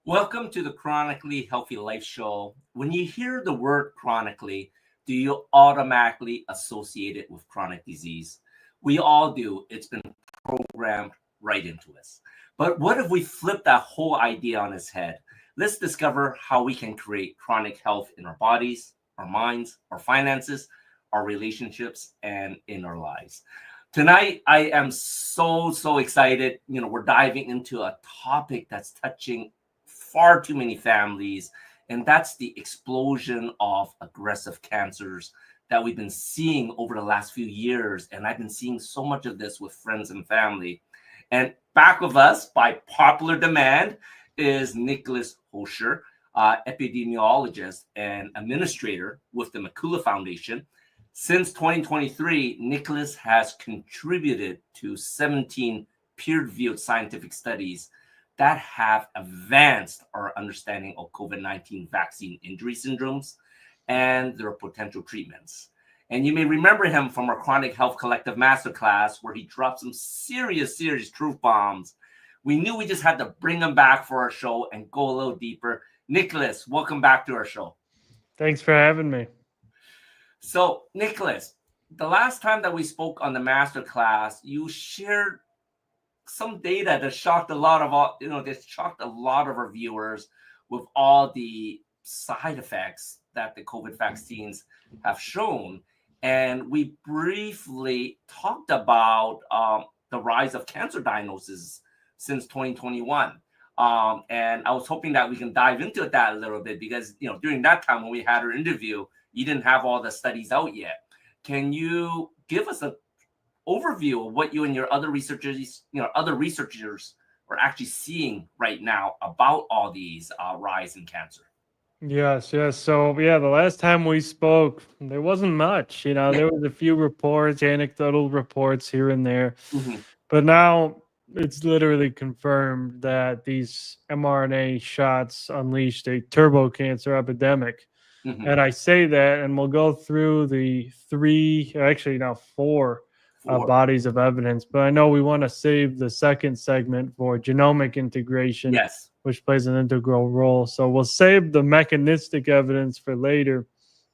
Welcome to the Chronically Healthy Life Show. When you hear the word chronically, do you automatically associate it with chronic disease? We all do. It's been programmed right into us. But what if we flip that whole idea on its head? Let's discover how we can create chronic health in our bodies, our minds, our finances, our relationships, and in our lives. Tonight, I am so excited. We're diving into a topic that's touching far too many families, and that's the explosion of aggressive cancers that we've been seeing over the last few years. And I've been seeing so much of this with friends and family. And back with us by popular demand is Nicolas Hulscher, epidemiologist and administrator with the McCullough Foundation. Since 2023, Nicolas has contributed to 17 peer-reviewed scientific studies that have advanced our understanding of COVID-19 vaccine injury syndromes and their potential treatments. And you may remember him from our Chronic Health Collective Masterclass, where he dropped some serious truth bombs. We knew we just had to bring him back for our show and go a little deeper. Nicolas, welcome back to our show. Thanks for having me. So, Nicolas, the last time that we spoke on the masterclass, you shared some data that shocked a lot of our viewers with all the side effects that the COVID vaccines have shown. And we briefly talked about the rise of cancer diagnosis since 2021. And I was hoping that we can dive into that a little bit because, during that time when we had our interview, you didn't have all the studies out yet. Can you give us an overview of what you and your other researchers are actually seeing right now about all these rise in cancer? Yes. So, the last time we spoke, there wasn't much. There was a few reports, anecdotal reports here and there. Mm-hmm. But now it's literally confirmed that these mRNA shots unleashed a turbo cancer epidemic. Mm-hmm. And I say that, and we'll go through the four bodies of evidence. But I know we want to save the second segment for genomic integration, yes, which plays an integral role. So we'll save the mechanistic evidence for later.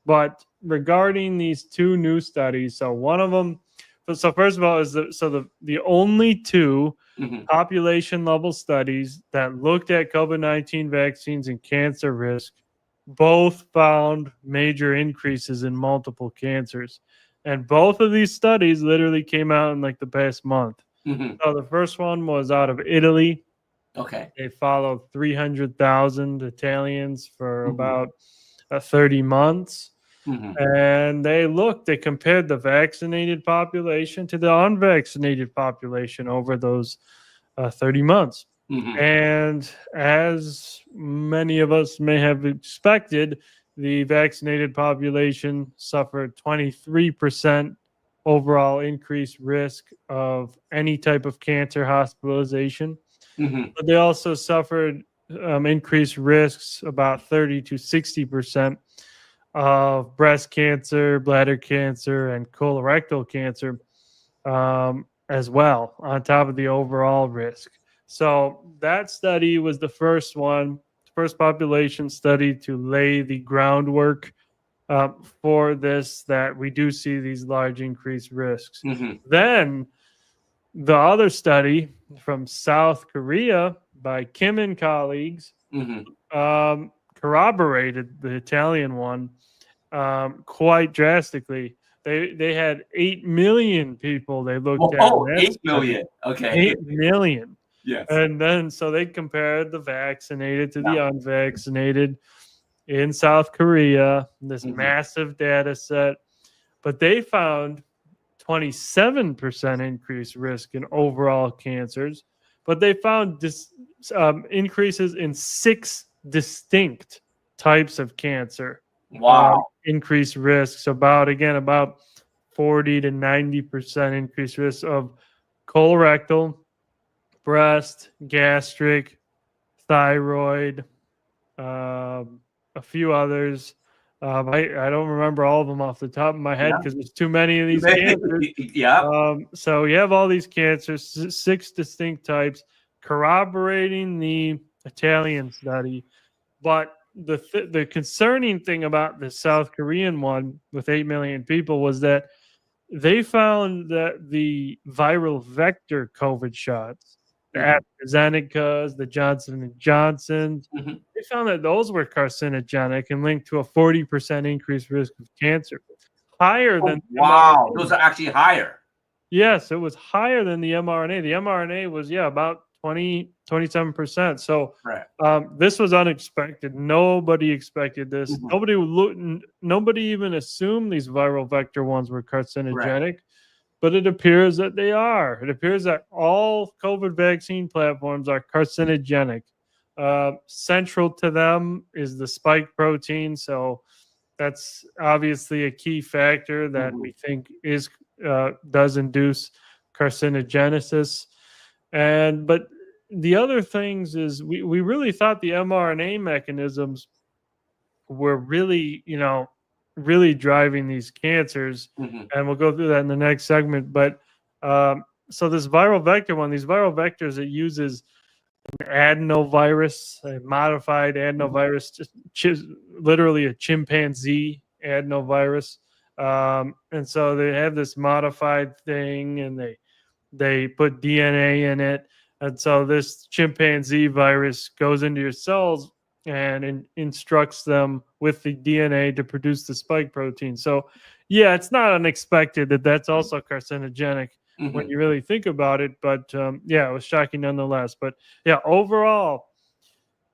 But regarding these two new studies, so one of them, so first of all, is the only two mm-hmm. population level studies that looked at COVID-19 vaccines and cancer risk, both found major increases in multiple cancers. And both of these studies literally came out in like the past month. Mm-hmm. So the first one was out of Italy. Okay. They followed 300,000 Italians for mm-hmm. about 30 months. Mm-hmm. And they compared the vaccinated population to the unvaccinated population over those 30 months. Mm-hmm. And as many of us may have expected, the vaccinated population suffered 23% overall increased risk of any type of cancer hospitalization. Mm-hmm. But they also suffered increased risks, about 30 to 60% of breast cancer, bladder cancer, and colorectal cancer as well, on top of the overall risk. So that study was the first population study to lay the groundwork for this, that we do see these large increased risks. Mm-hmm. Then the other study from South Korea by Kim and colleagues mm-hmm. Corroborated the Italian one quite drastically. They had 8 million people they looked at. Oh, 8 million. Okay. 8 million. Yes. And then so they compared the vaccinated to the unvaccinated in South Korea, this massive data set. But they found 27% increased risk in overall cancers. But they found increases in 6 distinct types of cancer. Wow. Increased risks, about 40 to 90% increased risk of colorectal, breast, gastric, thyroid, a few others. I don't remember all of them off the top of my head because there's too many of these cancers. Yeah. So you have all these cancers, 6 distinct types, corroborating the Italian study. But the concerning thing about the South Korean one with 8 million people was that they found that the viral vector COVID shots, the AstraZenecas, the Johnson and Johnsons, they found that those were carcinogenic and linked to a 40% increased risk of cancer, higher than wow, mRNA. those are actually higher. Yes, it was higher than the mRNA. The mRNA was about 27%. So this was unexpected. Nobody expected this. Nobody even assumed these viral vector ones were carcinogenic, but it appears that they are. It appears that all COVID vaccine platforms are carcinogenic. Central to them is the spike protein. So that's obviously a key factor that we think does induce carcinogenesis. But the other things is we really thought the mRNA mechanisms were really, really driving these cancers. And we'll go through that in the next segment. But so this viral vector one, these viral vectors, it uses an adenovirus, a modified adenovirus, just literally a chimpanzee adenovirus. And so they have this modified thing, and they put DNA in it. And so this chimpanzee virus goes into your cells and instructs them with the DNA to produce the spike protein. So, yeah, it's not unexpected that that's also carcinogenic when you really think about it. But, yeah, it was shocking nonetheless. But, yeah, overall,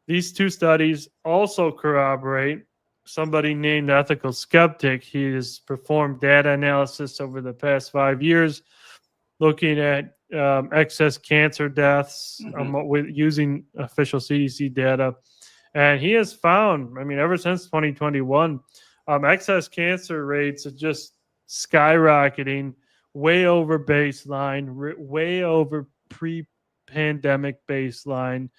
these two studies also corroborate somebody named Ethical Skeptic. He has performed data analysis over the past 5 years looking at excess cancer deaths with using official CDC data. And he has found, ever since 2021, excess cancer rates are just skyrocketing, way over baseline, way over pre-pandemic baseline.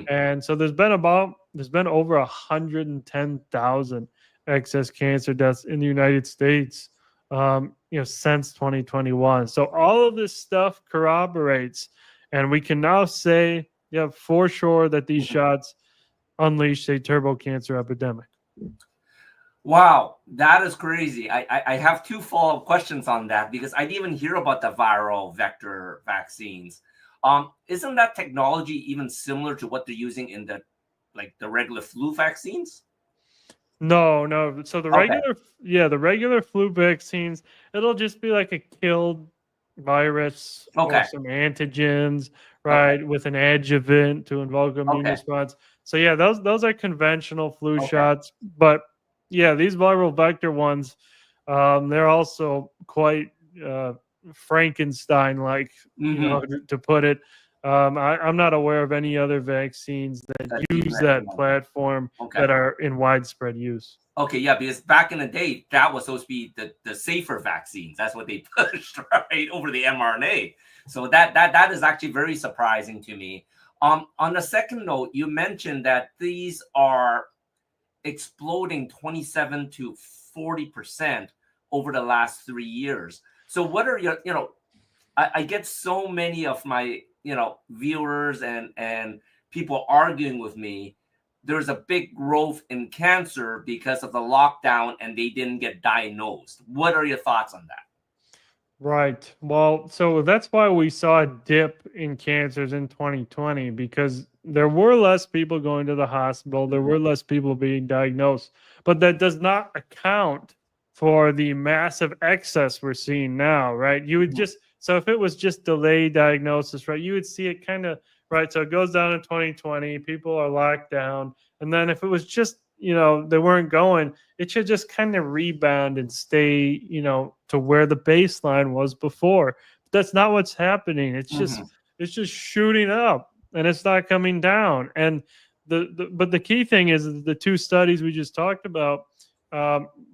And so there's been over 110,000 excess cancer deaths in the United States, since 2021. So all of this stuff corroborates, and we can now say, for sure that these shots unleash a turbo cancer epidemic. Wow, that is crazy. I have two follow-up questions on that, because I didn't even hear about the viral vector vaccines. Isn't that technology even similar to what they're using in the regular flu vaccines? No. So the regular flu vaccines, it'll just be like a killed virus or some antigens, right, with an adjuvant to invoke immune response. So yeah, those are conventional flu shots. But yeah, these viral vector ones, they're also quite Frankenstein-like, to put it. I'm not aware of any other vaccines that use that platform that are in widespread use. Okay, yeah, because back in the day, that was supposed to be the safer vaccines. That's what they pushed, right, over the mRNA. So that is actually very surprising to me. On the second note, you mentioned that these are exploding 27 to 40% over the last 3 years. So what are your, I get so many of my, viewers and people arguing with me. There's a big growth in cancer because of the lockdown and they didn't get diagnosed. What are your thoughts on that? Right. Well, so that's why we saw a dip in cancers in 2020, because there were less people going to the hospital. There were less people being diagnosed. But that does not account for the massive excess we're seeing now, right? You would so if it was just delayed diagnosis, right, you would see it kind of, right? So it goes down in 2020, people are locked down. And then if it was just, they weren't going, it should just kind of rebound and stay, to where the baseline was before. But that's not what's happening. It's just shooting up, and it's not coming down. And but the key thing is the two studies we just talked about,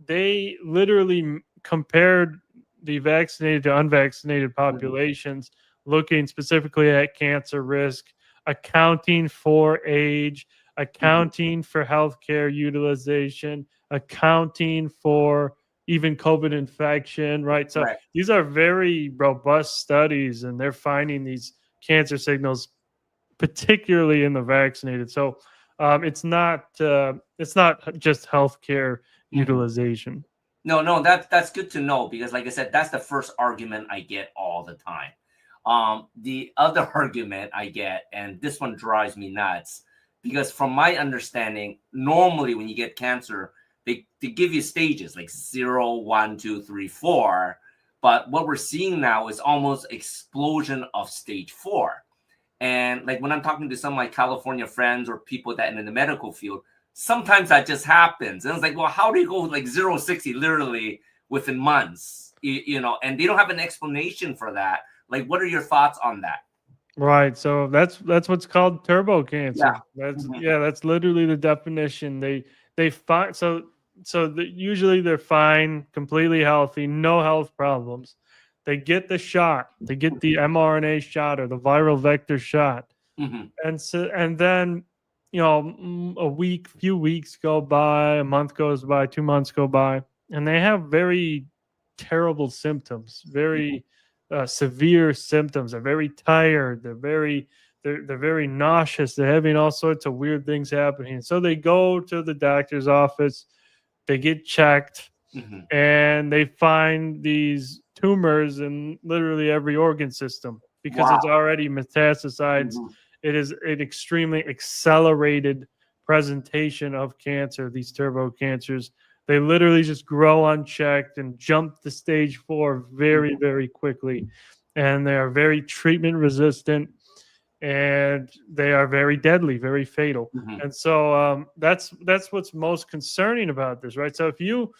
they literally compared the vaccinated to unvaccinated populations, looking specifically at cancer risk, accounting for age, accounting for healthcare utilization, accounting for even COVID infection, right? So these are very robust studies, and they're finding these cancer signals particularly in the vaccinated. So it's not just healthcare utilization. No, that's good to know, because like I said, that's the first argument I get all the time. The other argument I get, and this one drives me nuts, because from my understanding, normally when you get cancer, they give you stages like 0, 1, 2, 3, 4. But what we're seeing now is almost explosion of stage 4. And like when I'm talking to some of my California friends or people that are in the medical field, sometimes that just happens. And it's like, well, how do you go like 0 to 60 literally within months? You know, and they don't have an explanation for that. Like, what are your thoughts on that? Right. So that's what's called turbo cancer. Yeah. That's literally the definition. They find usually they're fine, completely healthy, no health problems. They get the shot. They get the mRNA shot or the viral vector shot. And then, you know, few weeks go by, a month goes by, 2 months go by, and they have very terrible symptoms, very severe symptoms. They're very tired. They're very nauseous. They're having all sorts of weird things happening. So they go to the doctor's office. They get checked, and they find these tumors in literally every organ system because it's already metastasized. It is an extremely accelerated presentation of cancer, these turbo cancers. They literally just grow unchecked and jump to stage 4 very, very quickly. And they are very treatment resistant, and they are very deadly, very fatal. And so that's what's most concerning about this, right? So if you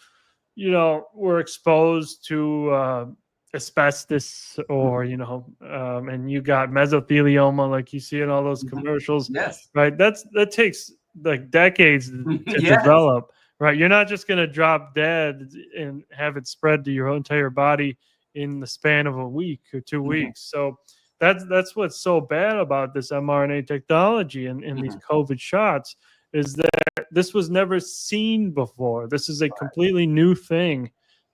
were exposed to asbestos, or and you got mesothelioma like you see in all those commercials, right? That takes like decades to develop, right? You're not just going to drop dead and have it spread to your entire body in the span of a week or 2 weeks. So that's what's so bad about this mRNA technology and these COVID shots, is that this was never seen before. This is a completely new thing,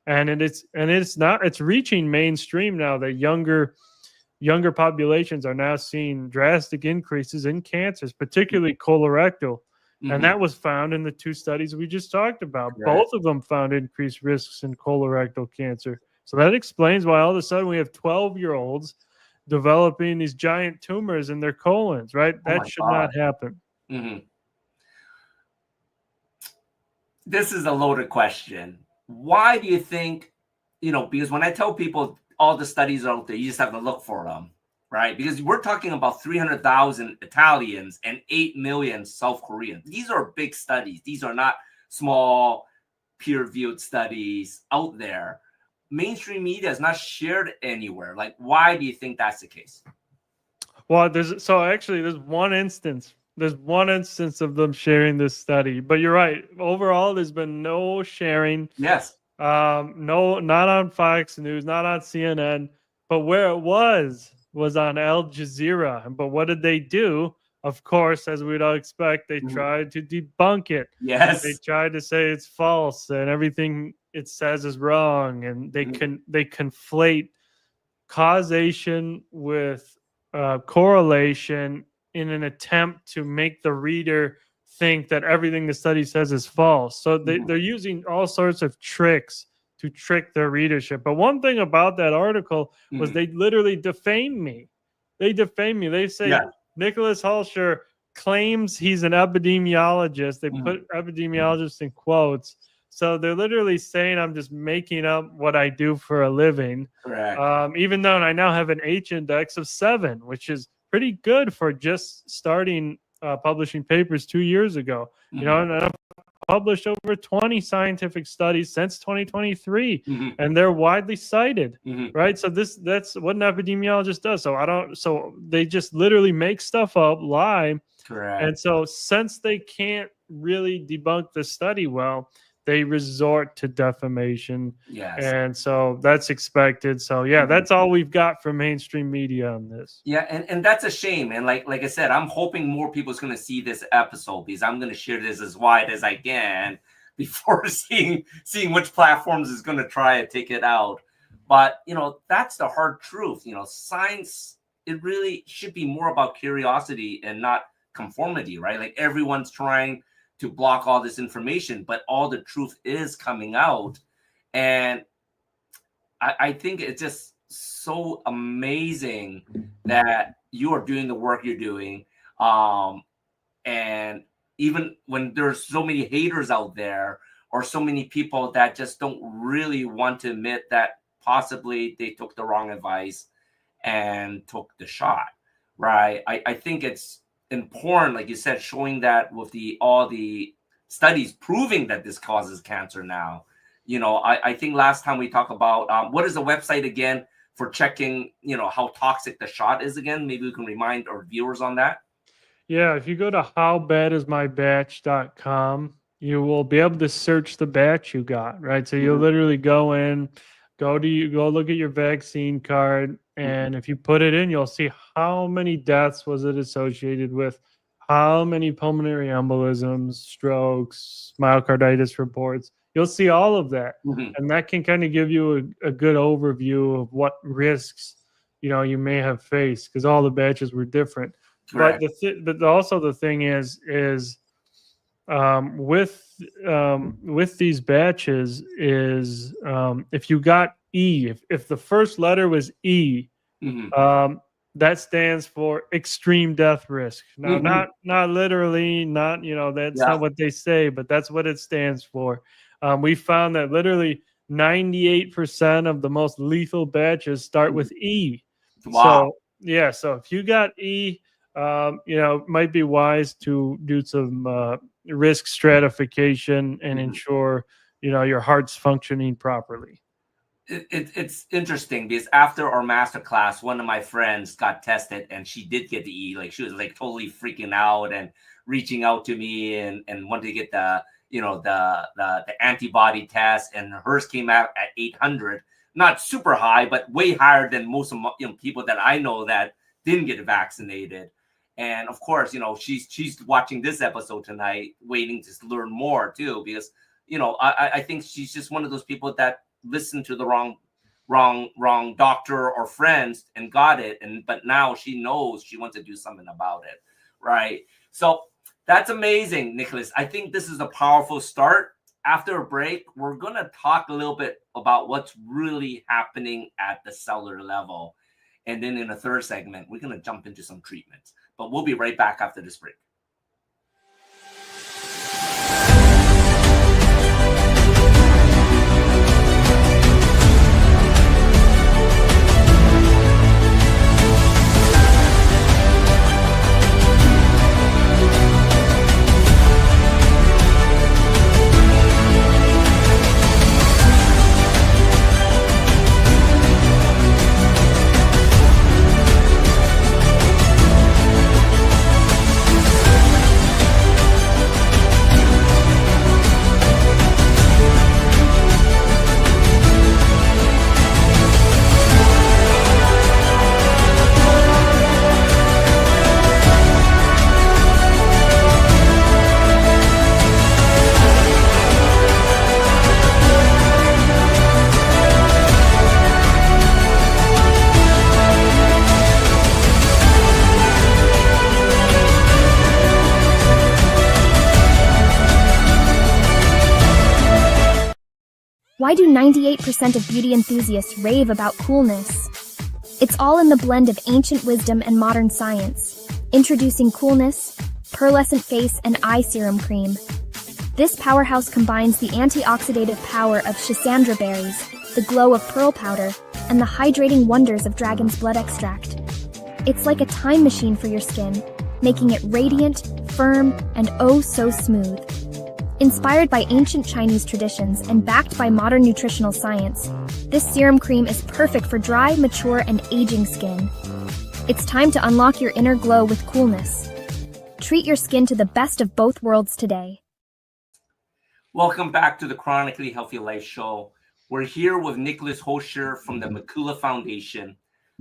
and it's reaching mainstream now. That younger populations are now seeing drastic increases in cancers, particularly colorectal. And that was found in the 2 studies we just talked about. Both of them found increased risks in colorectal cancer. So that explains why all of a sudden we have 12-year-olds developing these giant tumors in their colons, right? That should not happen. This is a loaded question. Why do you think, because when I tell people all the studies are out there, you just have to look for them, right? Because we're talking about 300,000 Italians and 8 million South Koreans. These are big studies. These are not small peer-reviewed studies out there. Mainstream media is not shared anywhere. Like, why do you think that's the case? Well, there's one instance. There's one instance of them sharing this study, but you're right. Overall, there's been no sharing. Yes. No, not on Fox News, not on CNN, but where it was on Al Jazeera. But what did they do? Of course, as we'd all expect, they tried to debunk it. Yes. They tried to say it's false and everything it says is wrong, and they conflate causation with correlation in an attempt to make the reader think that everything the study says is false. So they're using all sorts of tricks to trick their readership. But one thing about that article was they literally defame me. They defame me. They say Nicolas Hulscher claims he's an epidemiologist. They put epidemiologist in quotes. So they're literally saying I'm just making up what I do for a living. Correct. Even though I now have an H index of 7, which is pretty good for just starting publishing papers 2 years ago. And I've published over 20 scientific studies since 2023, and they're widely cited, right? So that's what an epidemiologist does. So they just literally make stuff up, lie. Correct. And so since they can't really debunk the study well, they resort to defamation. Yes. And so that's expected. So that's all we've got from mainstream media on this. Yeah, and that's a shame. And like I said, I'm hoping more people is going to see this episode, because I'm going to share this as wide as I can before seeing which platforms is going to try to take it out. But that's the hard truth. Science it really should be more about curiosity and not conformity, right? Like everyone's trying to block all this information, but all the truth is coming out. And I think it's just so amazing that you are doing the work you're doing. And even when there's so many haters out there, or so many people that just don't really want to admit that possibly they took the wrong advice and took the shot, right? I think it's important, like you said, showing that with all the studies proving that this causes cancer now. I think last time we talked about what is the website again for checking, how toxic the shot is again? Maybe we can remind our viewers on that. Yeah, if you go to howbadismybatch.com, you will be able to search the batch you got, right? So you'll literally go in, go look at your vaccine card, and if you put it in, you'll see how many deaths was it associated with, how many pulmonary embolisms, strokes, myocarditis reports. You'll see all of that, and that can kind of give you a good overview of what risks you may have faced, because all the batches were different. Correct. But also the thing is with these batches is if you got E, if the first letter was E, that stands for extreme death risk. Now, not literally, not that's not what they say, but that's what it stands for. We found that literally 98% of the most lethal batches start with E. Wow. So if you got E, it might be wise to do some risk stratification and ensure your heart's functioning properly. It's interesting because after our master class, one of my friends got tested and she did get the E. Like she was like totally freaking out and reaching out to me and wanted to get the antibody test, and hers came out at 800, not super high, but way higher than most of people that I know that didn't get vaccinated. And of course, she's watching this episode tonight, waiting to learn more too, because I think she's just one of those people that listened to the wrong doctor or friends and got it, but now she knows she wants to do something about it, right? So that's amazing, Nicolas. I think this is a powerful start. After a break, we're gonna talk a little bit about what's really happening at the cellular level, and then in the third segment, we're gonna jump into some treatments. But we'll be right back after this break. Why do 98% of beauty enthusiasts rave about coolness? It's all in the blend of ancient wisdom and modern science. Introducing Coolness, Pearlescent Face and Eye Serum Cream. This powerhouse combines the antioxidative power of schisandra berries, the glow of pearl powder, and the hydrating wonders of dragon's blood extract. It's like a time machine for your skin, making it radiant, firm, and oh so smooth. Inspired by ancient Chinese traditions and backed by modern nutritional science, this serum cream is perfect for dry, mature, and aging skin. It's time to unlock your inner glow with Coolness. Treat your skin to the best of both worlds today. Welcome back to the Chronically Healthy Life Show. We're here with Nicolas Hulscher from the McCullough Foundation.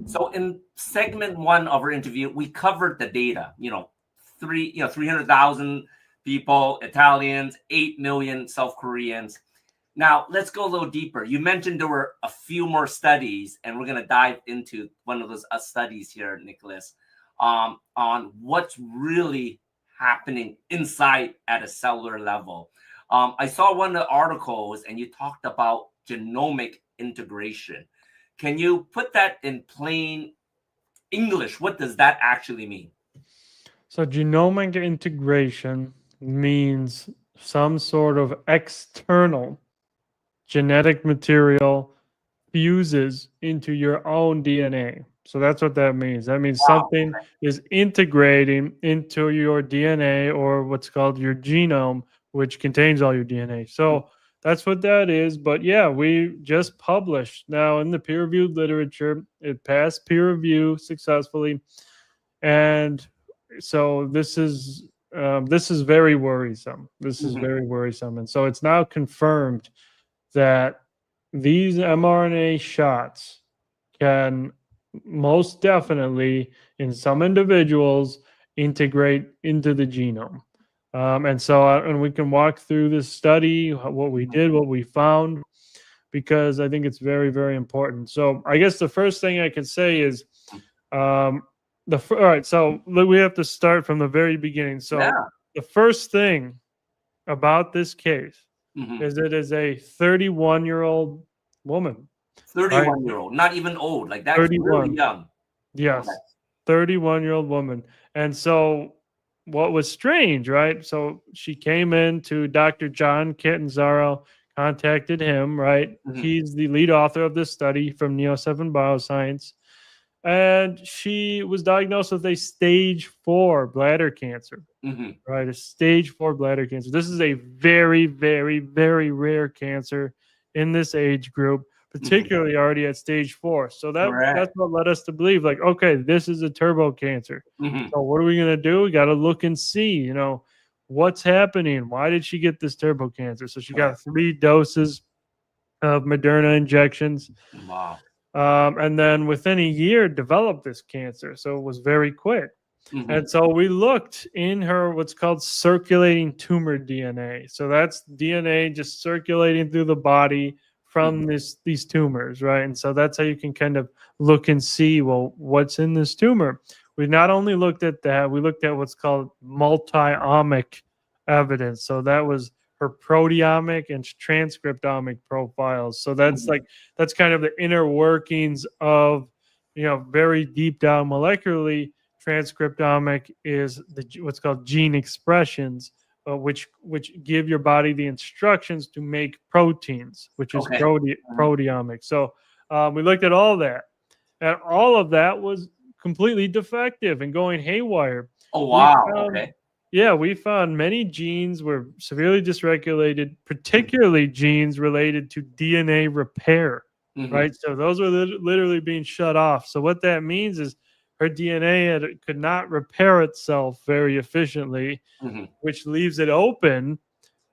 So in segment one of our interview, we covered the data, 300,000 people, Italians, 8 million South Koreans. Now, let's go a little deeper. You mentioned there were a few more studies, and we're going to dive into one of those studies here, Nicolas, on what's really happening inside at a cellular level. I saw one of the articles, and you talked about genomic integration. Can you put that in plain English? What does that actually mean? So genomic integration means some sort of external genetic material fuses into your own DNA. So that's what that means. That means something is integrating into your DNA, or what's called your genome, which contains all your DNA. So that's what that is. But yeah, we just published now in the peer-reviewed literature. It passed peer review successfully, and so this is very worrisome. This is very worrisome, and so it's now confirmed that these mRNA shots can most definitely, in some individuals, integrate into the genome. And we can walk through this study, what we did, what we found, because I think it's very, very important. So I guess the first thing I can say is, all right, so we have to start from the very beginning. So the first thing about this case is it is a 31-year-old woman. 31-year-old, not even old. Like, that's 31. Really young. Yes, 31-year-old woman. And so what was strange, right? So she came in to Dr. John Catanzaro, contacted him, right? He's the lead author of this study from Ep7 Bioscience. And she was diagnosed with a stage 4 bladder cancer, right? A stage 4 bladder cancer. This is a very, very, very rare cancer in this age group, particularly already at stage 4. So that's what led us to believe, like, okay, this is a turbo cancer. So what are we going to do? We got to look and see, what's happening. Why did she get this turbo cancer? So she got 3 doses of Moderna injections. Wow. And then within a year developed this cancer. So it was very quick. And so we looked in her what's called circulating tumor DNA. So that's DNA just circulating through the body from these tumors, right? And so that's how you can kind of look and see, well, what's in this tumor. We not only looked at that, we looked at what's called multi-omic evidence. So that was her proteomic and transcriptomic profiles. So that's that's kind of the inner workings of, very deep down molecularly. Transcriptomic is what's called gene expressions, which give your body the instructions to make proteins, which is proteomic. So we looked at all that, and all of that was completely defective and going haywire. Oh, wow. Yeah, we found many genes were severely dysregulated, particularly genes related to DNA repair, right? So those were literally being shut off. So what that means is her DNA could not repair itself very efficiently, which leaves it open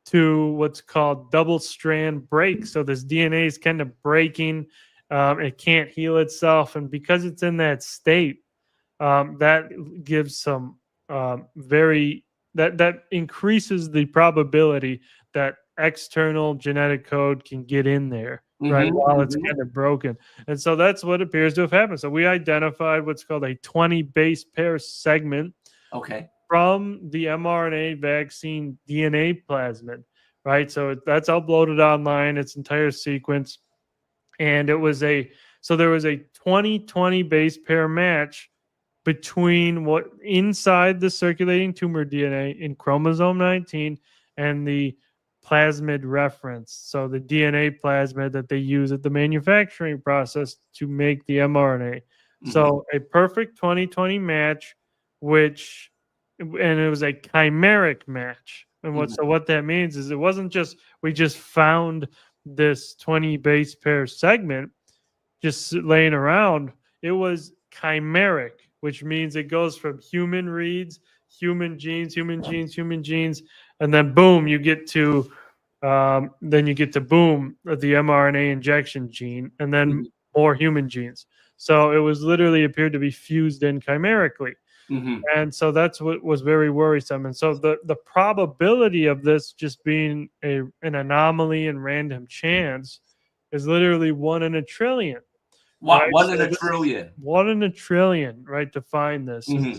to what's called double-strand break. So this DNA is kind of breaking. It can't heal itself. And because it's in that state, that gives some that increases the probability that external genetic code can get in there, right, while it's kind of broken. And so that's what appears to have happened. So we identified what's called a 20 base pair segment from the mRNA vaccine DNA plasmid, right? So that's uploaded online, its entire sequence. And there was a 20-20 base pair match between what inside the circulating tumor DNA in chromosome 19 and the plasmid reference. So the DNA plasmid that they use at the manufacturing process to make the mRNA. So a perfect 20-20 match, and it was a chimeric match. And so what that means is it wasn't just, we just found this 20 base pair segment just laying around. It was chimeric, which means it goes from human reads, human genes, and then boom, you get to boom, the mRNA injection gene, and then more human genes. So it was literally appeared to be fused in chimerically. And so that's what was very worrisome. And so the probability of this just being an anomaly and random chance is literally 1 in a trillion. What, Right? 1 in a trillion? 1 in a trillion, right, to find this. And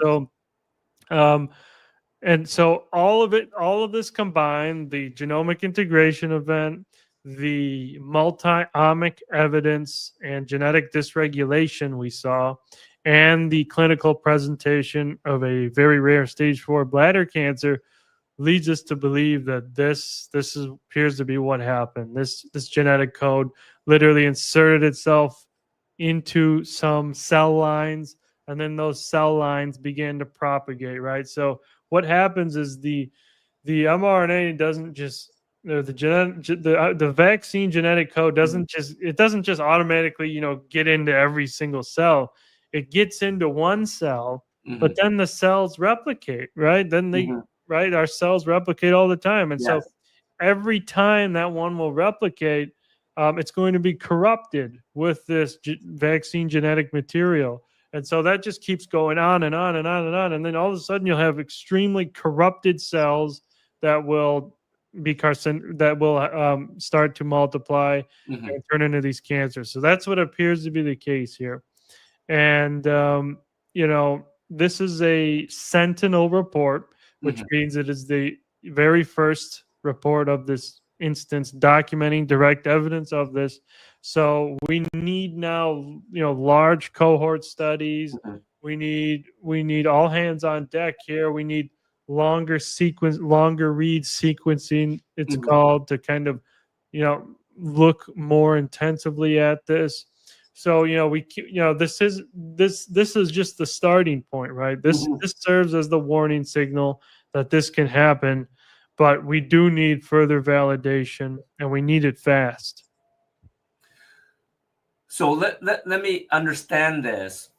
so all of this combined, the genomic integration event, the multi-omic evidence and genetic dysregulation we saw, and the clinical presentation of a very rare stage 4 bladder cancer leads us to believe that this appears to be what happened. This genetic code literally inserted itself into some cell lines, and then those cell lines began to propagate, right? So what happens is the mRNA doesn't just the vaccine genetic code doesn't just automatically get into every single cell. It gets into one cell, but then the cells replicate, right? Then they right, our cells replicate all the time, and so every time that one will replicate, it's going to be corrupted with this vaccine genetic material. And so that just keeps going on and on and on and on. And then all of a sudden you'll have extremely corrupted cells that will start to multiply and turn into these cancers. So that's what appears to be the case here. And, this is a Sentinel report, which means it is the very first report of this instance documenting direct evidence of this. So we need now large cohort studies. We need all hands on deck here. We need longer read sequencing, it's called, to kind of look more intensively at this. So this is just the starting point, right? This serves as the warning signal that this can happen, but we do need further validation, and we need it fast. So let me understand this,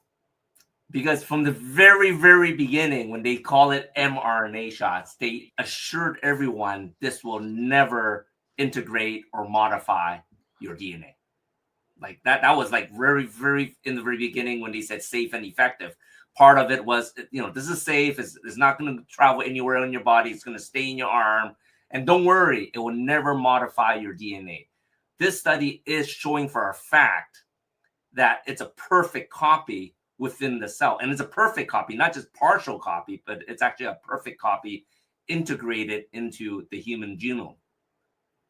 because from the very, very beginning, when they call it mRNA shots, they assured everyone this will never integrate or modify your DNA. Like that was like very, very in the very beginning when they said safe and effective. Part of it was, this is safe. It's not going to travel anywhere in your body. It's going to stay in your arm. And don't worry, it will never modify your DNA. This study is showing for a fact that it's a perfect copy within the cell. And it's a perfect copy, not just partial copy, but it's actually a perfect copy integrated into the human genome.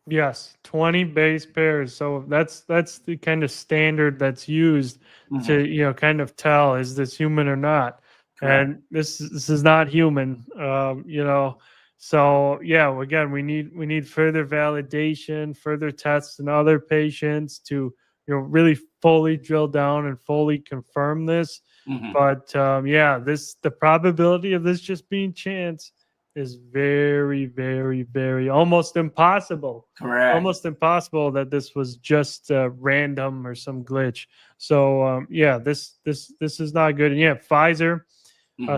Yes, 20 base pairs. So that's the kind of standard that's used to kind of tell, is this human or not? Correct. And this is not human. So yeah, again, we need further validation, further tests in other patients to really fully drill down and fully confirm this. But the probability of this just being chance is very, very, very almost impossible. Correct. Almost impossible that this was just random or some glitch. So this is not good. And Pfizer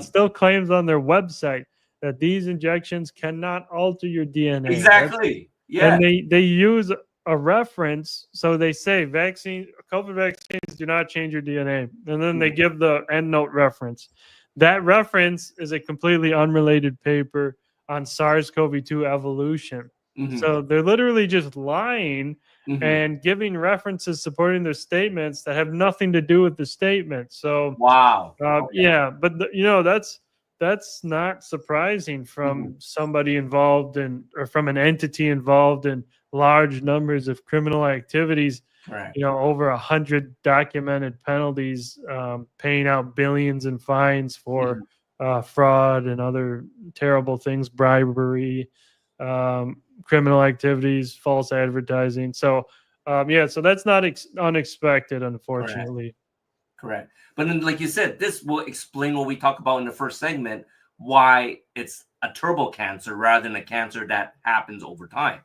still claims on their website that these injections cannot alter your DNA. Exactly. Yeah. And they use a reference. So they say COVID vaccines do not change your DNA. And then they give the endnote reference. That reference is a completely unrelated paper on SARS-CoV-2 evolution. So they're literally just lying and giving references supporting their statements that have nothing to do with the statement. So wow. But that's not surprising from somebody involved or from an entity involved in large numbers of criminal activities. Right. Over 100 documented penalties, paying out billions in fines for fraud and other terrible things, bribery, criminal activities, false advertising. So, so that's not unexpected, unfortunately. Correct. But then, like you said, this will explain what we talked about in the first segment, why it's a turbo cancer rather than a cancer that happens over time.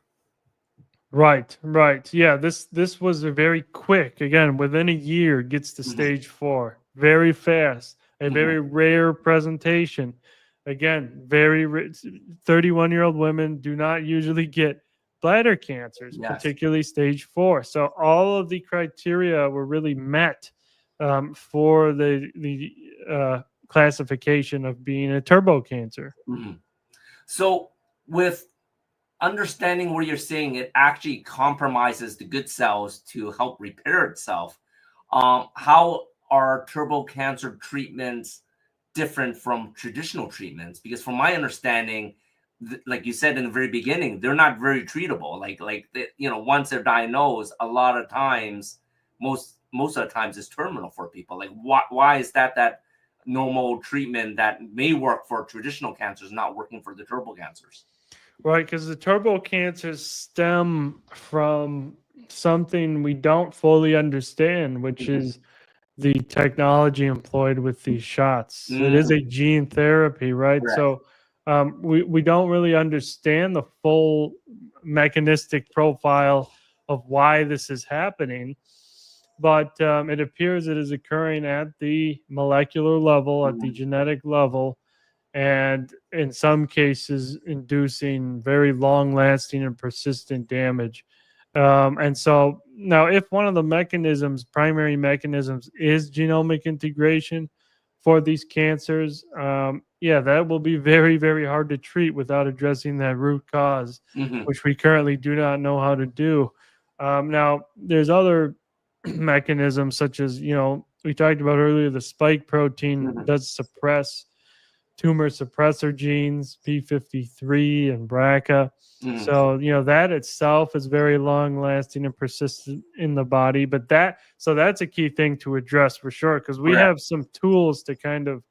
Right. Yeah, this was a very quick, again, within a year, gets to stage 4, very fast, a very rare presentation. Again, 31-year-old women do not usually get bladder cancers, particularly stage 4. So all of the criteria were really met for the classification of being a turbo cancer. Mm-hmm. So with understanding what you're saying, it actually compromises the good cells to help repair itself. How are turbo cancer treatments different from traditional treatments? Because from my understanding, like you said in the very beginning, they're not very treatable. Once they're diagnosed, a lot of times, most of the times, it's terminal for people. Like, why is that normal treatment that may work for traditional cancers not working for the turbo cancers? Right, because the turbo cancers stem from something we don't fully understand, which is the technology employed with these shots. It is a gene therapy, right? Correct. So we don't really understand the full mechanistic profile of why this is happening, but it appears it is occurring at the molecular level, at the genetic level, and in some cases inducing very long-lasting and persistent damage. And so now, if one of the primary mechanisms is genomic integration for these cancers, that will be very, very hard to treat without addressing that root cause, which we currently do not know how to do. Now, there's other mechanisms such as, we talked about earlier, the spike protein does suppress tumor suppressor genes, P53 and BRCA. So, that itself is very long lasting and persistent in the body. But that's a key thing to address for sure, because we have some tools to kind of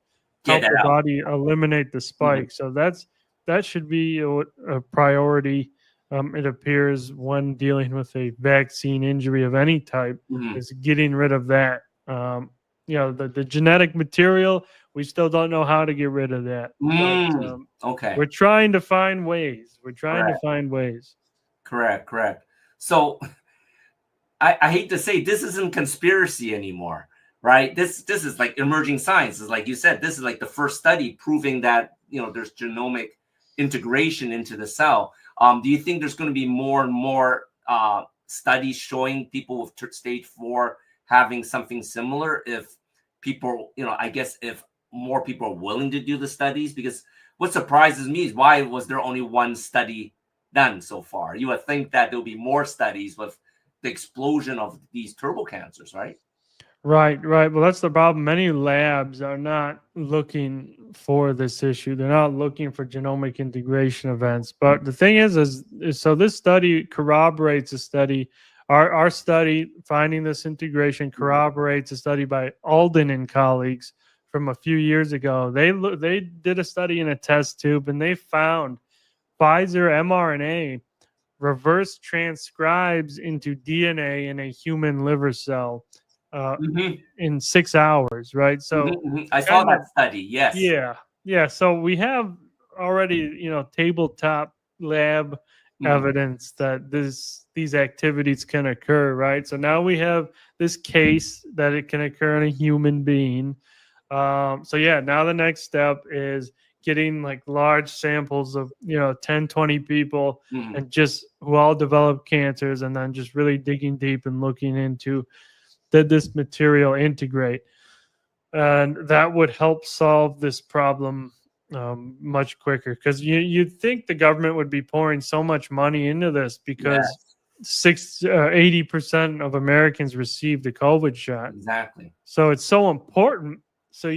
help the body eliminate the spike. So that should be a priority. It appears when dealing with a vaccine injury of any type is getting rid of that. The genetic material, we still don't know how to get rid of that. But, Okay. We're trying to find ways. Correct. So I hate to say this isn't conspiracy anymore, right? This is like emerging science. Is like you said, this is like the first study proving that there's genomic integration into the cell. Do you think there's going to be more and more studies showing people with stage 4 having something similar if people, I guess if more people are willing to do the studies? Because what surprises me is why was there only one study done so far? You would think that there'll be more studies with the explosion of these turbo cancers, right? Right. Well, that's the problem. Many labs are not looking for this issue. They're not looking for genomic integration events. But the thing is so this study corroborates a study. Our study finding this integration corroborates a study by Alden and colleagues from a few years ago. They did a study in a test tube, and they found Pfizer mRNA reverse transcribes into DNA in a human liver cell in 6 hours, right? So I saw that study. Yes. Yeah. So we have already, tabletop lab evidence that these activities can occur, right? So now we have this case that it can occur in a human being. Now the next step is getting like large samples of 10, 20 people and just who all develop cancers, and then just really digging deep and looking into, did this material integrate? And that would help solve this problem much quicker, because you'd think the government would be pouring so much money into this because 80% of Americans received the COVID shot. Exactly. So it's so important. So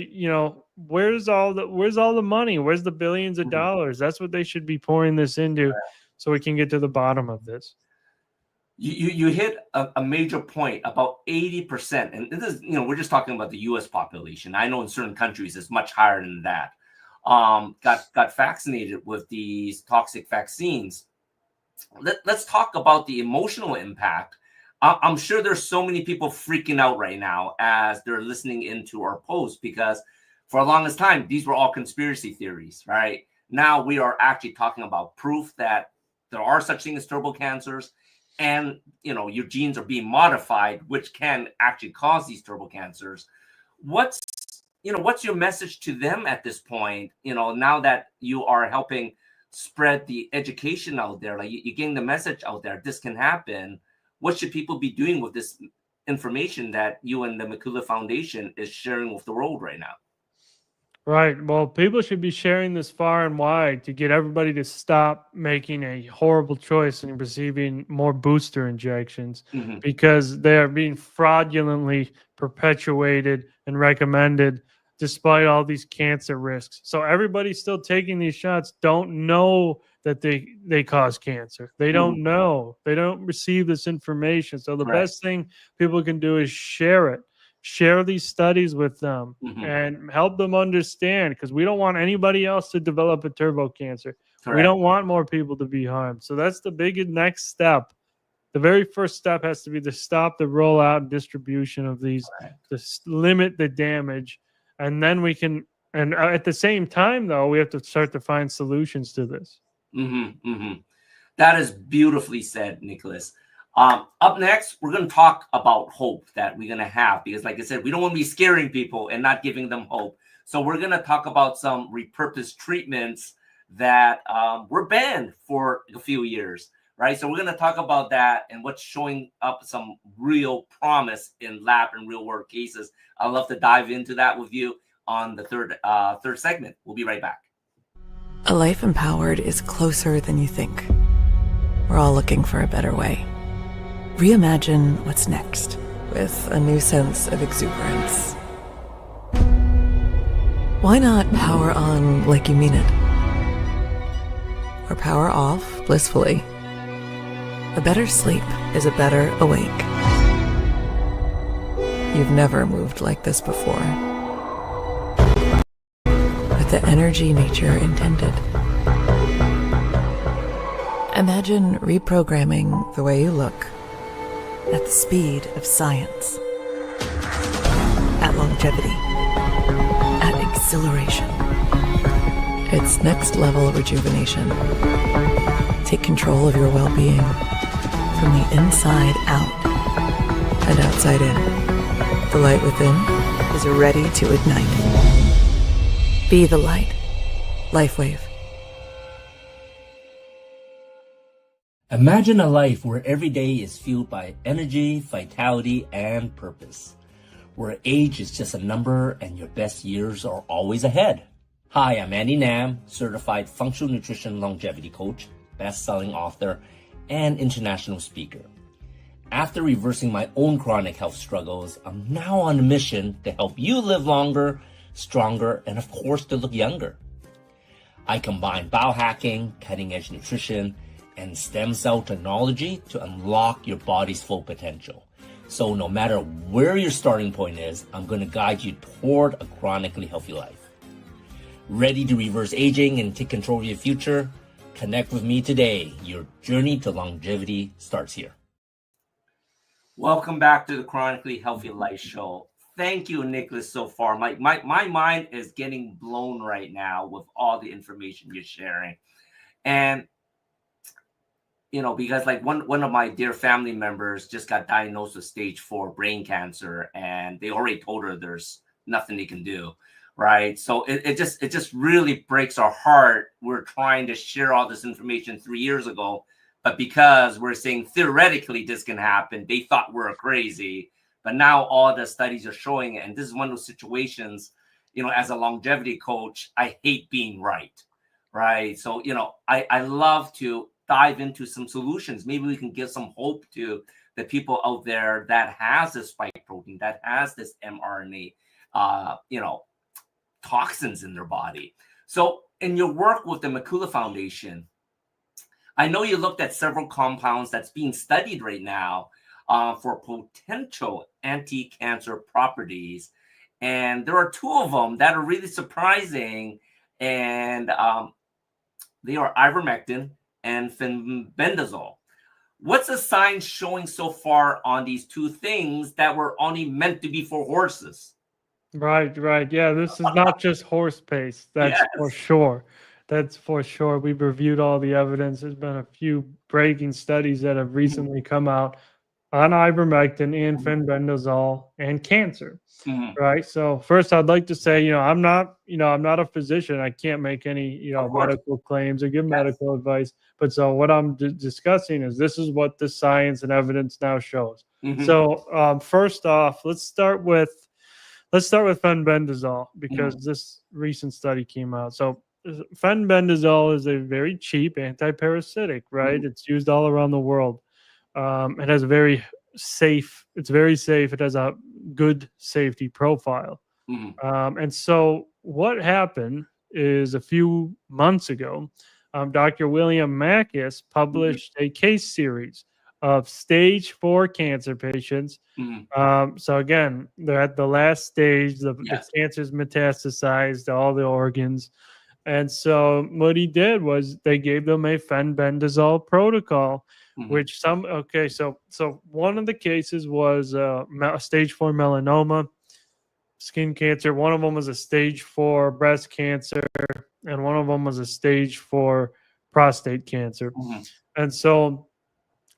where's all the money? Where's the billions of dollars? That's what they should be pouring this into, so we can get to the bottom of this. You hit a major point. About 80%, and this is we're just talking about the U.S. population. I know in certain countries it's much higher than that. Got vaccinated with these toxic vaccines. Let's talk about the emotional impact. I'm sure there's so many people freaking out right now as they're listening into our post, because for the longest time these were all conspiracy theories, right? Now we are actually talking about proof that there are such things as turbo cancers. And your genes are being modified, which can actually cause these turbo cancers. What's your message to them at this point? Now that you are helping spread the education out there, like you're getting the message out there, this can happen. What should people be doing with this information that you and the McCullough Foundation is sharing with the world right now? Right. Well, people should be sharing this far and wide to get everybody to stop making a horrible choice and receiving more booster injections Mhm. because they are being fraudulently perpetuated and recommended despite all these cancer risks. So everybody still taking these shots don't know that they cause cancer. They don't know. They don't receive this information. So the Right. best thing people can do is share it. Share these studies with them and help them understand, because we don't want anybody else to develop a turbo cancer. We don't want more people to be harmed. So that's the big next step. The very first step has to be to stop the rollout and distribution of these, to limit the damage. And then we can, and at the same time, though, we have to start to find solutions to this. That is beautifully said, Nicolas. Up next, we're going to talk about hope that we're going to have, because like I said, we don't want to be scaring people and not giving them hope. So we're going to talk about some repurposed treatments that were banned for a few years, right? So we're going to talk about that and what's showing up some real promise in lab and real world cases. I'd love to dive into that with you on the third segment. We'll be right back. A life empowered is closer than you think. We're all looking for a better way. Reimagine what's next with a new sense of exuberance. Why not power on like you mean it? Or power off blissfully? A better sleep is a better awake. You've never moved like this before. With the energy nature intended. Imagine reprogramming the way you look at the speed of science, at longevity, at exhilaration. It's next level rejuvenation. Take control of your well-being from the inside out and outside in. The light within is ready to ignite. Be the light. LifeWave. Imagine a life where every day is fueled by energy, vitality, and purpose. Where age is just a number and your best years are always ahead. Hi, I'm Andy Nam, certified functional nutrition longevity coach, best-selling author, and international speaker. After reversing my own chronic health struggles, I'm now on a mission to help you live longer, stronger, and of course to look younger. I combine biohacking, cutting-edge nutrition, and stem cell technology to unlock your body's full potential. So no matter where your starting point is, I'm going to guide you toward a chronically healthy life. Ready to reverse aging and take control of your future? Connect with me today. Your journey to longevity starts here. Welcome back to the Chronically Healthy Life Show. Thank you, Nicolas, so far. My mind is getting blown right now with all the information you're sharing. And because like one of my dear family members just got diagnosed with stage 4 brain cancer, and they already told her there's nothing they can do, right? So it just really breaks our heart. We're trying to share all this information 3 years ago, but because we're saying theoretically this can happen, they thought we're crazy. But now all the studies are showing it, and this is one of those situations, as a longevity coach, I hate being right? So, I love to dive into some solutions. Maybe we can give some hope to the people out there that has this spike protein, that has this mRNA, toxins in their body. So in your work with the McCullough Foundation, I know you looked at several compounds that's being studied right now for potential anti-cancer properties. And there are 2 of them that are really surprising. And they are ivermectin and fenbendazole. What's the science showing so far on these 2 things that were only meant to be for horses? Right. Yeah, this is not just horse paste. That's for sure. That's for sure. We've reviewed all the evidence. There's been a few breaking studies that have recently come out on ivermectin and fenbendazole and cancer. Right. So first, I'd like to say, I'm not a physician. I can't make any, medical claims or give medical advice. But so what I'm discussing is this is what the science and evidence now shows. So first off, let's start with let's start with fenbendazole because this recent study came out. So fenbendazole is a very cheap antiparasitic, right? It's used all around the world. It has a very safe. It's very safe. It has a good safety profile. And so what happened is a few months ago, Dr. William Mackis published a case series of stage 4 cancer patients. So again, they're at the last stage. The cancer's metastasized to all the organs. And so what he did was they gave them a fenbendazole protocol, which so one of the cases was a stage 4 melanoma, skin cancer. One of them was a stage 4 breast cancer, and one of them was a stage 4 prostate cancer. And so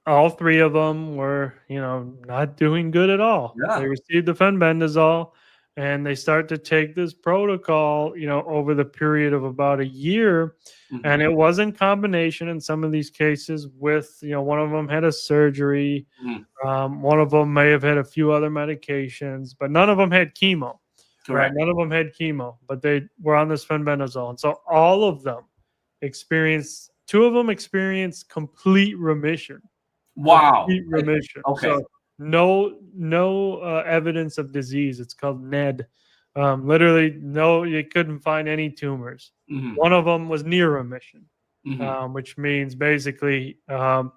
all three of them were, not doing good at all. They received the fenbendazole, and they start to take this protocol, over the period of about a year. And it was in combination in some of these cases with, one of them had a surgery. One of them may have had a few other medications, but none of them had chemo. Correct. Right? None of them had chemo, but they were on this fenbendazole. And so all of them two of them experienced complete remission. Wow. Complete remission. Okay. So no evidence of disease. It's called NED. Literally, you couldn't find any tumors. One of them was near remission, which means basically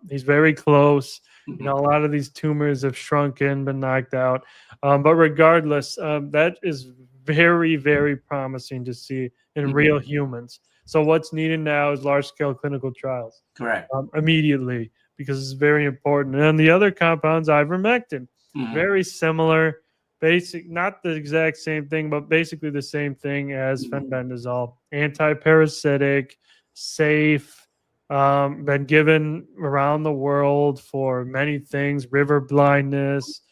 he's very close. A lot of these tumors have shrunken, been knocked out. But regardless, that is very, very promising to see in real humans. So what's needed now is large-scale clinical trials. Correct. Immediately, because it's very important. And then the other compound's ivermectin. Very similar, not the exact same thing, but basically the same thing as fenbendazole. Antiparasitic, safe, been given around the world for many things, river blindness,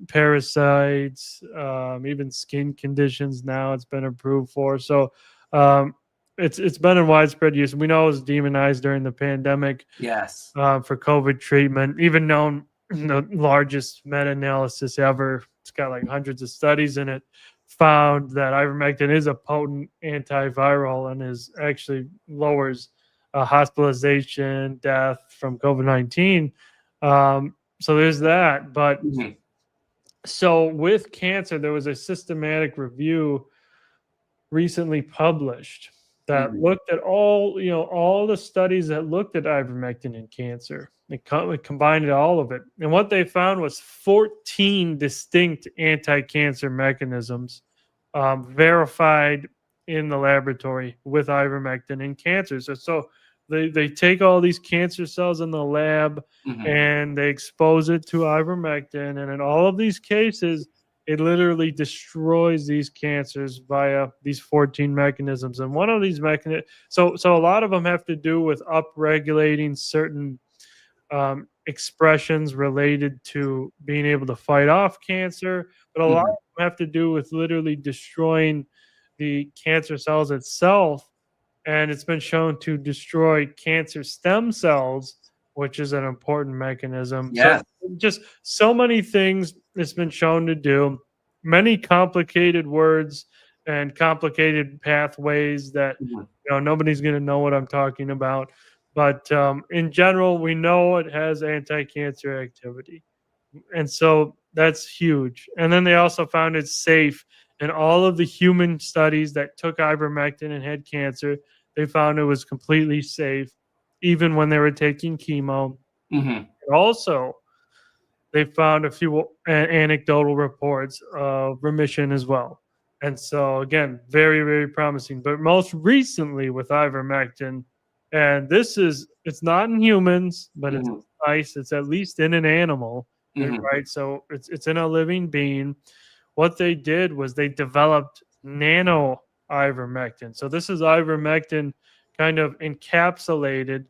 parasites, even skin conditions now it's been approved for. So it's been in widespread use. We know it was demonized during the pandemic. Yes. For COVID treatment, even known the largest meta-analysis ever. It's got like hundreds of studies in it. Found that ivermectin is a potent antiviral and is actually lowers hospitalization, death from COVID-19. So there's that. But so with cancer, there was a systematic review recently published that looked at all the studies that looked at ivermectin in cancer. It combined all of it. And what they found was 14 distinct anti-cancer mechanisms verified in the laboratory with ivermectin in cancer. So they take all these cancer cells in the lab and they expose it to ivermectin. And in all of these cases, it literally destroys these cancers via these 14 mechanisms. And one of these mechanisms, so a lot of them have to do with upregulating certain expressions related to being able to fight off cancer, but a lot of them have to do with literally destroying the cancer cells itself. And it's been shown to destroy cancer stem cells, which is an important mechanism. Yeah. So just so many things it's been shown to do, many complicated words and complicated pathways that nobody's going to know what I'm talking about. But in general, we know it has anti-cancer activity. And so that's huge. And then they also found it safe. In all of the human studies that took ivermectin and had cancer, they found it was completely safe, even when they were taking chemo. Also, they found a few anecdotal reports of remission as well. And so, again, very, very promising. But most recently with ivermectin, and it's not in humans, but it's nice. It's at least in an animal, right? So it's in a living being. What they did was they developed nano ivermectin. So this is ivermectin kind of encapsulated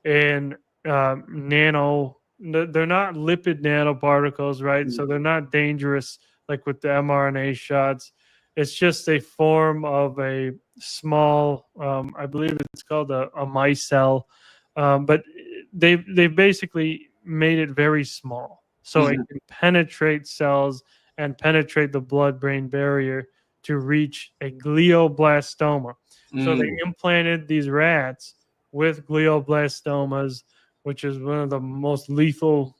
in nano. They're not lipid nanoparticles, right? So they're not dangerous like with the mRNA shots. It's just a form of a small, I believe it's called a micelle, but they basically made it very small, so it can penetrate cells and penetrate the blood-brain barrier to reach a glioblastoma. So they implanted these rats with glioblastomas, which is one of the most lethal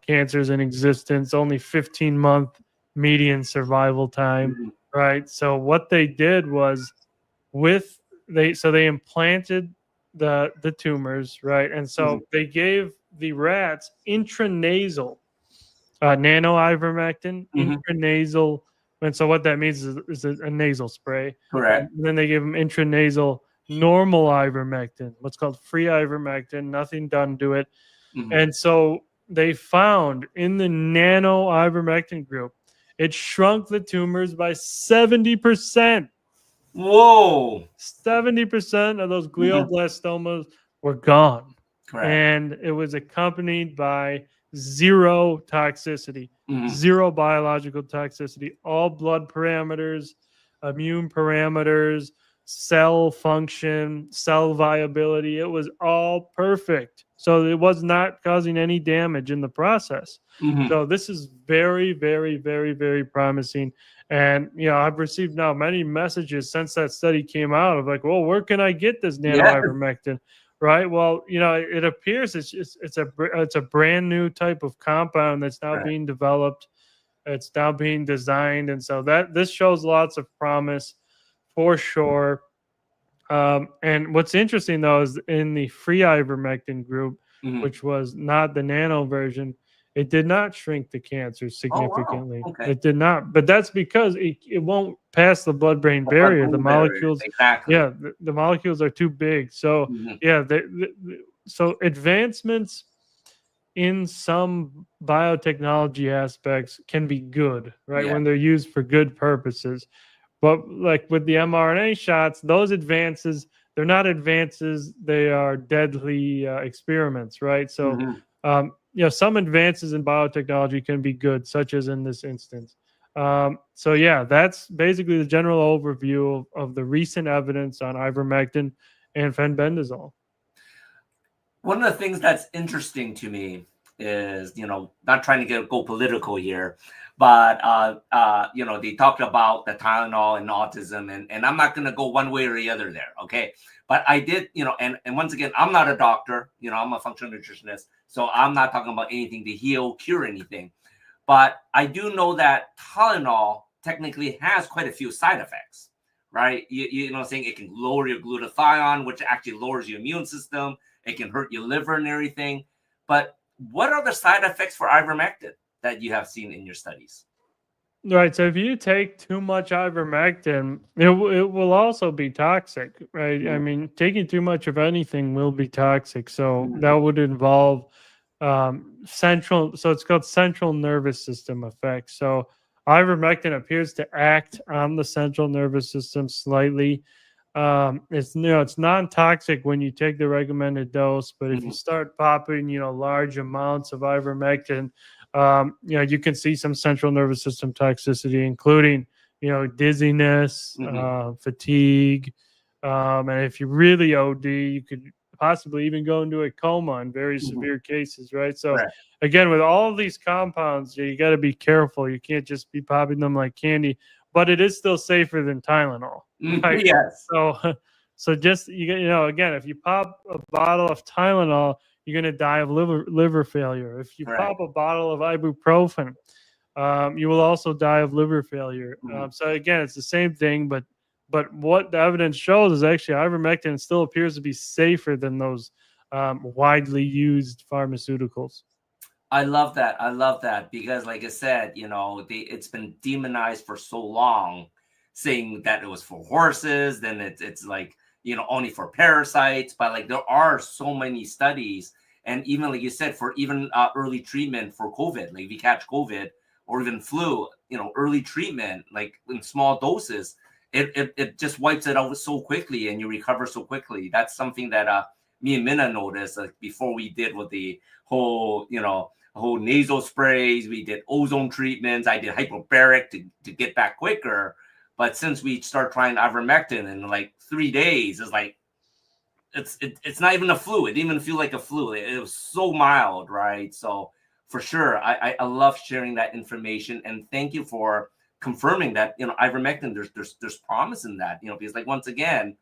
cancers in existence, only 15-month median survival time, right? So what they did was they implanted the tumors, right? And so they gave the rats intranasal nano-ivermectin, intranasal. And so what that means is a nasal spray. Correct. And then they give them intranasal normal ivermectin, what's called free ivermectin, nothing done to it. And so they found in the nano-ivermectin group, it shrunk the tumors by 70%. Whoa. 70% of those glioblastomas were gone. Correct. And it was accompanied by zero toxicity, zero biological toxicity, all blood parameters, immune parameters, cell function, cell viability. It was all perfect. So it was not causing any damage in the process. So this is very, very, very, very promising. And, I've received now many messages since that study came out of like, well, where can I get this nano-ivermectin? Right. Well, it appears it's a brand new type of compound that's now being developed. It's now being designed. And so this shows lots of promise for sure. And what's interesting, though, is in the free ivermectin group, which was not the nano version, it did not shrink the cancer significantly. Oh, wow. Okay. It did not. But that's because it won't pass the blood-brain barrier. The molecules, the molecules are too big. So, so advancements in some biotechnology aspects can be good, right? When they're used for good purposes. But like with the mRNA shots, those advances, they're not advances, they are deadly experiments, right? So, some advances in biotechnology can be good, such as in this instance. That's basically the general overview of the recent evidence on ivermectin and fenbendazole. One of the things that's interesting to me is, not trying to go political here, but, they talked about the Tylenol and autism, and I'm not going to go one way or the other there, okay? But I did, and once again, I'm not a doctor, I'm a functional nutritionist, so I'm not talking about anything to heal, cure anything. But I do know that Tylenol technically has quite a few side effects, right? You know, saying it can lower your glutathione, which actually lowers your immune system. It can hurt your liver and everything. But what are the side effects for ivermectin that you have seen in your studies? Right. So if you take too much ivermectin, it will also be toxic, right? I mean, taking too much of anything will be toxic. So that would involve it's called central nervous system effects. So ivermectin appears to act on the central nervous system slightly. It's non-toxic when you take the recommended dose, but if you start popping, large amounts of ivermectin, you can see some central nervous system toxicity, including, dizziness, fatigue. And if you really OD, you could possibly even go into a coma in very severe cases, right? So again, with all of these compounds, you got to be careful. You can't just be popping them like candy, but it is still safer than Tylenol. Right? Yes. So just, again, if you pop a bottle of Tylenol, you're going to die of liver failure. If you pop a bottle of ibuprofen, you will also die of liver failure. So again, it's the same thing, but what the evidence shows is actually ivermectin still appears to be safer than those widely used pharmaceuticals. I love that because, like I said, it's been demonized for so long, saying that it was for horses. Then it's like, only for parasites. But like there are so many studies, and even like you said, for even early treatment for COVID, like if you catch COVID or even flu, early treatment, like in small doses, it just wipes it out so quickly, and you recover so quickly. That's something that me and Minna noticed, like before we did with the whole nasal sprays, we did ozone treatments, I did hyperbaric to get back quicker. But since we start trying ivermectin in like 3 days, it's like it's not even a flu. It didn't even feel like a flu. It was so mild, right? So for sure. I love sharing that information, and thank you for confirming that, ivermectin, there's promise in that, because like, once again,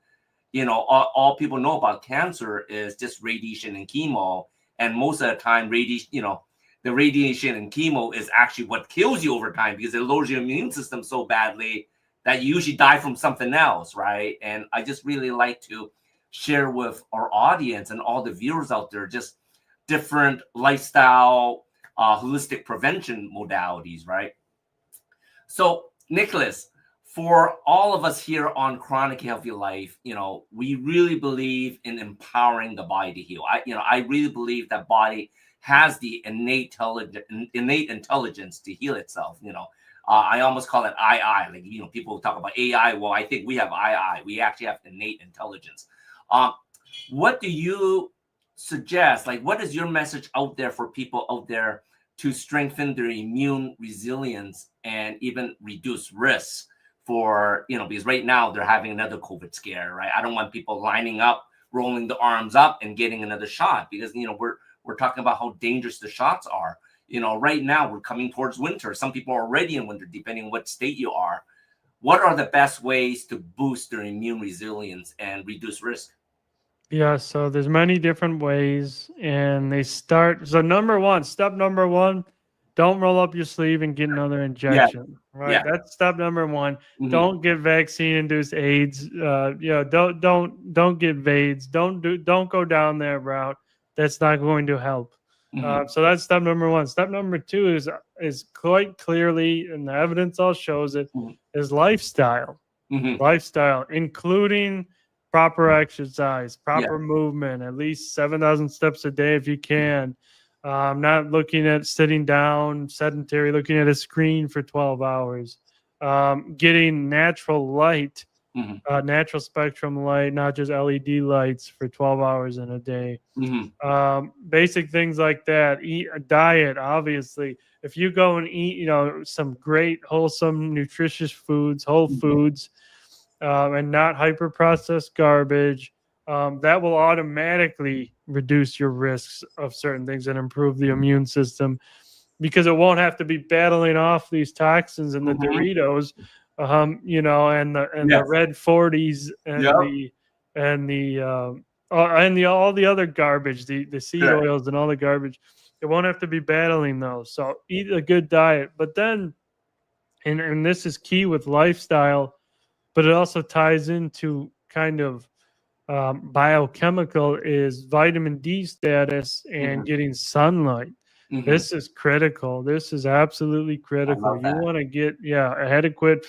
all people know about cancer is just radiation and chemo. And most of the time, the radiation and chemo is actually what kills you over time, because it lowers your immune system so badly that you usually die from something else, right? And I just really like to share with our audience and all the viewers out there just different lifestyle, holistic prevention modalities, right? So, Nicolas, for all of us here on Chronically Healthy Life, we really believe in empowering the body to heal. I really believe that body has the innate intelligence to heal itself. I almost call it II. Like, people talk about AI. Well, I think we have II. We actually have innate intelligence. What do you suggest? Like, what is your message out there for people out there to strengthen their immune resilience and even reduce risks for, because right now they're having another COVID scare, right? I don't want people lining up, rolling the arms up and getting another shot, because, we're talking about how dangerous the shots are. Right now we're coming towards winter. Some people are already in winter, depending on what state you are. What are the best ways to boost their immune resilience and reduce risk? Yeah, so there's many different ways, and they start. So step number one, don't roll up your sleeve and get another injection. Right, Yeah. that's step number one. Mhm. Don't get vaccine-induced AIDS. Don't get VAIDS. Don't go down that route. That's not going to help. Mhm. So that's step number one. Step number two is quite clearly, and the evidence all shows it, Mhm. is lifestyle. Mhm. Lifestyle, including proper exercise, proper movement, at least 7,000 steps a day if you can. Not looking at sitting down, sedentary, looking at a screen for 12 hours. Getting natural light, Mhm. Natural spectrum light, not just LED lights for 12 hours in a day. Mhm. Basic things like that. Eat a diet, obviously. If you go and eat, some great, wholesome, nutritious foods, whole foods, and not hyper processed garbage, that will automatically reduce your risks of certain things and improve the immune system, because it won't have to be battling off these toxins in the Mhm. Doritos, and the Yes. red 40s and all the other garbage, the seed Sure. oils and all the garbage. It won't have to be battling those. So eat a good diet. But then, and this is key with lifestyle, but it also ties into kind of biochemical, is vitamin D status and Mhm. getting sunlight. Mhm. This is critical. This is absolutely critical. love You that. want to get, adequate,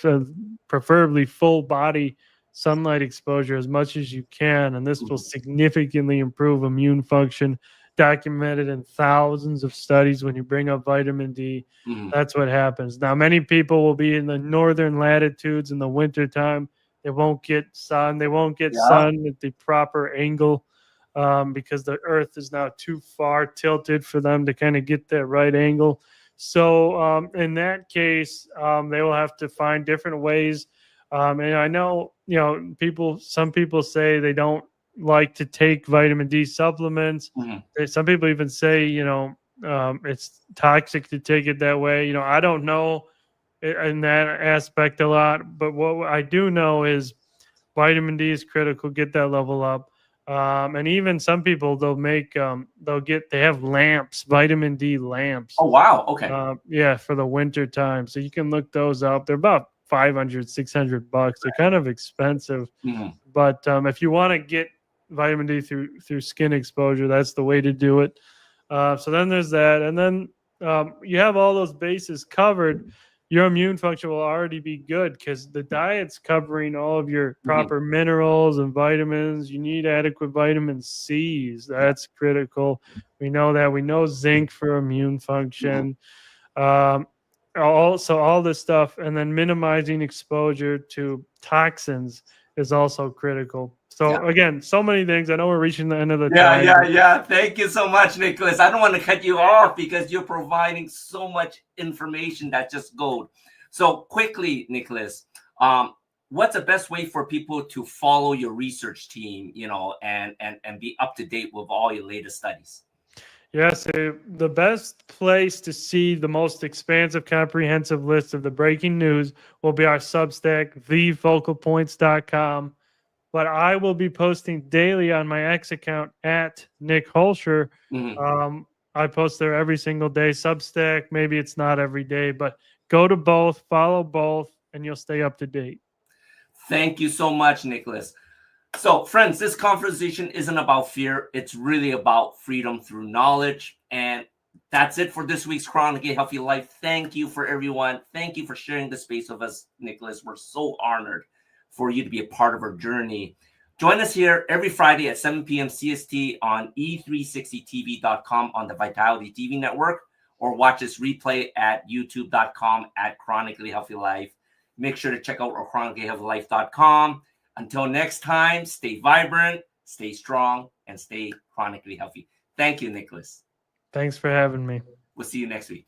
preferably full body sunlight exposure as much as you can. And this will Mhm. significantly improve immune function, documented in thousands of studies. When you bring up vitamin D, Mhm. that's what happens. Now, many people will be in the northern latitudes in the wintertime. They won't get sun. They won't get Yeah. sun at the proper angle, because the earth is now too far tilted for them to kind of get that right angle. So in that case, they will have to find different ways. And I know, some people say they don't like to take vitamin D supplements. Mhm. Some people even say, it's toxic to take it that way. I don't know in that aspect a lot, but what I do know is vitamin D is critical. Get that level up. And even some people, they have lamps, vitamin D lamps. Oh, wow. Okay. For the winter time. So you can look those up. They're about $500-$600. They're kind of expensive, Mhm. but if you want to get vitamin D through skin exposure, that's the way to do it. So then there's that, and then you have all those bases covered. Your immune function will already be good, because the diet's covering all of your proper minerals and vitamins. You need adequate vitamin C's. That's critical. We know that. We know zinc for immune function. Also, all this stuff, and then minimizing exposure to toxins is also critical. So again, so many things. I know we're reaching the end of the time. Yeah. Thank you so much, Nicolas. I don't want to cut you off because you're providing so much information that's just gold. So quickly, Nicolas, what's the best way for people to follow your research team, and be up to date with all your latest studies? Yes, the best place to see the most expansive, comprehensive list of the breaking news will be our Substack, thefocalpoints.com. But I will be posting daily on my X account at Nick Hulscher. I post there every single day. Substack, maybe it's not every day, but go to both, follow both, and you'll stay up to date. Thank you so much, Nicolas. So, friends, this conversation isn't about fear. It's really about freedom through knowledge. And that's it for this week's Chronically Healthy Life. Thank you for everyone. Thank you for sharing the space with us, Nicolas. We're so honored for you to be a part of our journey. Join us here every Friday at 7 p.m. CST on e360tv.com on the Vitality TV network, or watch us replay at youtube.com at Chronically Healthy Life. Make sure to check out our chronicallyhealthylife.com. Until next time, stay vibrant, stay strong, and stay chronically healthy. Thank you, Nicolas. Thanks for having me. We'll see you next week.